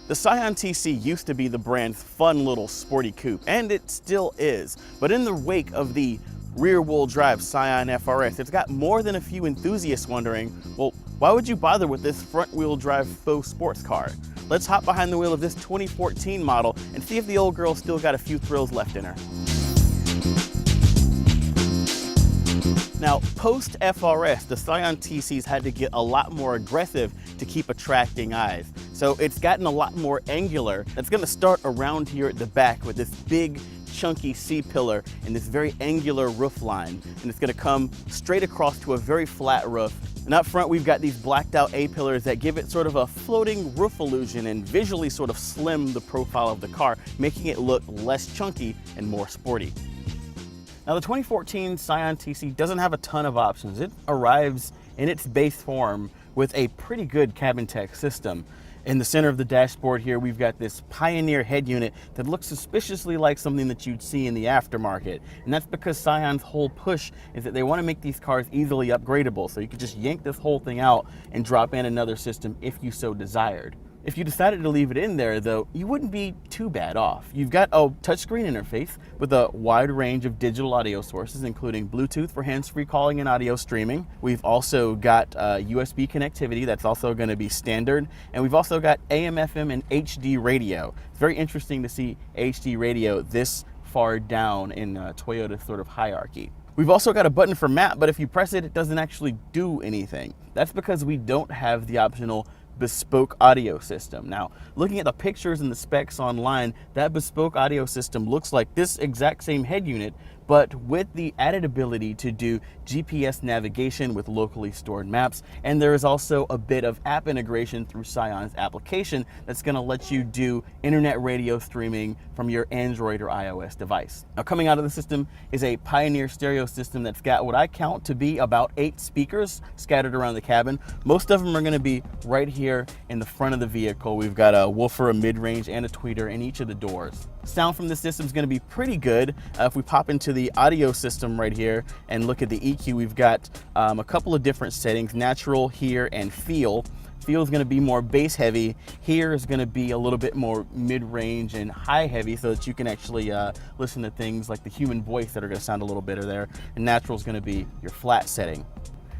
The Scion TC used to be the brand's fun little sporty coupe, and it still is. But in the wake of the rear-wheel drive Scion FRS, it's got more than a few enthusiasts wondering, well, why would you bother with this front-wheel drive faux sports car? Let's hop behind the wheel of this 2014 model and see if the old girl still got a few thrills left in her. Now, post-FRS, the Scion TC's had to get a lot more aggressive to keep attracting eyes. So it's gotten a lot more angular. That's gonna start around here at the back with this big, chunky C-pillar and this very angular roof line. And it's gonna come straight across to a very flat roof. And up front, we've got these blacked out A-pillars that give it sort of a floating roof illusion and visually sort of slim the profile of the car, making it look less chunky and more sporty. Now, the 2014 Scion TC doesn't have a ton of options. It arrives in its base form with a pretty good cabin tech system. In the center of the dashboard here, we've got this Pioneer head unit that looks suspiciously like something that you'd see in the aftermarket. And that's because Scion's whole push is that they want to make these cars easily upgradable. So you could just yank this whole thing out and drop in another system if you so desired. If you decided to leave it in there, though, you wouldn't be too bad off. You've got a touchscreen interface with a wide range of digital audio sources, including Bluetooth for hands-free calling and audio streaming. We've also got USB connectivity that's also going to be standard. And we've also got AM, FM, and HD radio. It's very interesting to see HD radio this far down in Toyota's sort of hierarchy. We've also got a button for map, but if you press it, it doesn't actually do anything. That's because we don't have the optional bespoke audio system. Now, looking at the pictures and the specs online, that bespoke audio system looks like this exact same head unit, but with the added ability to do GPS navigation with locally stored maps. And there is also a bit of app integration through Scion's application that's going to let you do internet radio streaming from your Android or iOS device. Now, coming out of the system is a Pioneer stereo system that's got what I count to be about 8 speakers scattered around the cabin. Most of them are going to be right here in the front of the vehicle. We've got a woofer, a mid-range, and a tweeter in each of the doors. Sound from this system is going to be pretty good. If we pop into the audio system right here and look at the EQ, we've got a couple of different settings: natural, hear, and feel. Feel is going to be more bass heavy. Hear is going to be a little bit more mid-range and high heavy, so that you can actually listen to things like the human voice that are going to sound a little better there. And natural is going to be your flat setting.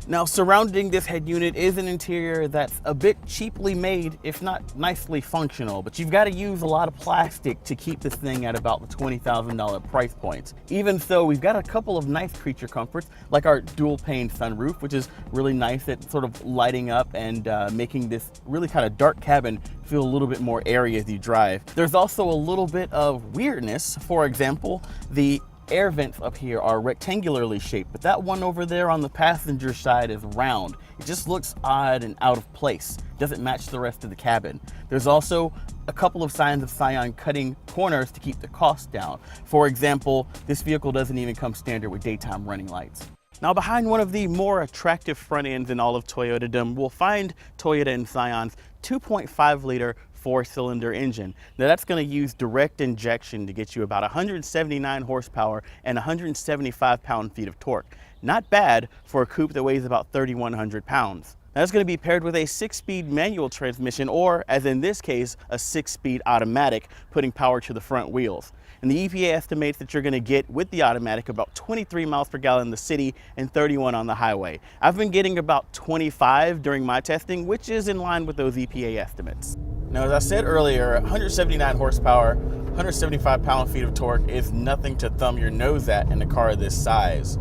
Now, surrounding this head unit is an interior that's a bit cheaply made, if not nicely functional, but you've got to use a lot of plastic to keep this thing at about the $20,000 price point. Even so, we've got a couple of nice creature comforts, like our dual pane sunroof, which is really nice at sort of lighting up and making this really kind of dark cabin feel a little bit more airy as you drive. There's also a little bit of weirdness. For example, the air vents up here are rectangularly shaped, but that one over there on the passenger side is round. It just looks odd and out of place. Doesn't match the rest of the cabin. There's also a couple of signs of Scion cutting corners to keep the cost down. For example, this vehicle doesn't even come standard with daytime running lights. Now, behind one of the more attractive front ends in all of Toyotadom, we'll find Toyota and Scion's 2.5-liter 4-cylinder engine. Now, that's going to use direct injection to get you about 179 horsepower and 175 pound-feet of torque. Not bad for a coupe that weighs about 3,100 pounds. Now, that's going to be paired with a 6-speed manual transmission, or as in this case, a 6-speed automatic, putting power to the front wheels. And the EPA estimates that you're going to get with the automatic about 23 miles per gallon in the city and 31 on the highway. I've been getting about 25 during my testing, which is in line with those EPA estimates. Now, as I said earlier, 179 horsepower, 175 pound-feet of torque is nothing to thumb your nose at in a car this size.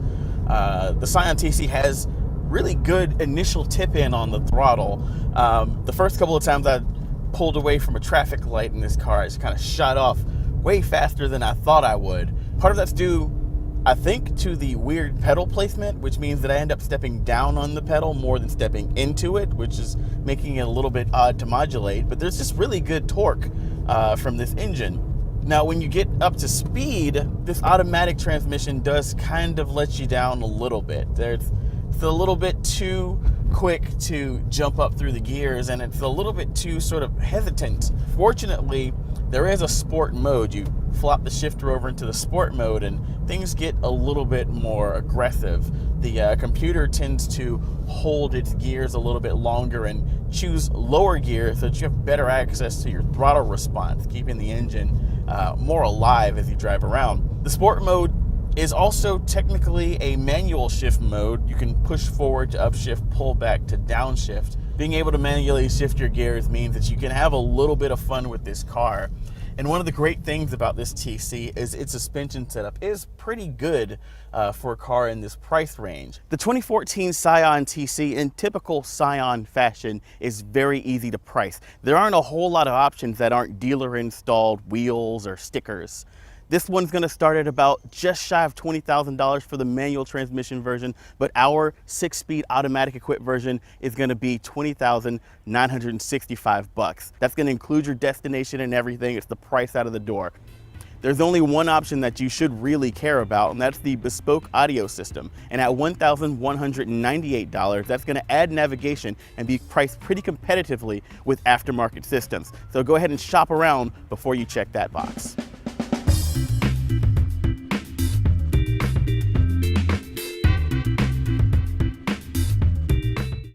The Scion TC has really good initial tip-in on the throttle. The first couple of times I pulled away from a traffic light in this car, I just kind of shot off way faster than I thought I would. Part of that's due, I think, to the weird pedal placement, which means that I end up stepping down on the pedal more than stepping into it, which is making it a little bit odd to modulate. But there's just really good torque from this engine. Now, when you get up to speed, this automatic transmission does kind of let you down a little bit. It's a little bit too quick to jump up through the gears, and it's a little bit too sort of hesitant. Fortunately, there is a sport mode. You flop the shifter over into the sport mode and things get a little bit more aggressive. the computer tends to hold its gears a little bit longer and choose lower gear so that you have better access to your throttle response, keeping the engine more alive as you drive around. The sport mode is also technically a manual shift mode. You can push forward to upshift, pull back to downshift. Being able to manually shift your gears means that you can have a little bit of fun with this car. And one of the great things about this TC is its suspension setup is pretty good for a car in this price range. The 2014 Scion TC, in typical Scion fashion, is very easy to price. There aren't a whole lot of options that aren't dealer installed wheels or stickers. This one's gonna start at about just shy of $20,000 for the manual transmission version, but our 6-speed automatic equipped version is gonna be $20,965. That's gonna include your destination and everything. It's the price out of the door. There's only one option that you should really care about, and that's the bespoke audio system. And at $1,198, that's gonna add navigation and be priced pretty competitively with aftermarket systems. So go ahead and shop around before you check that box.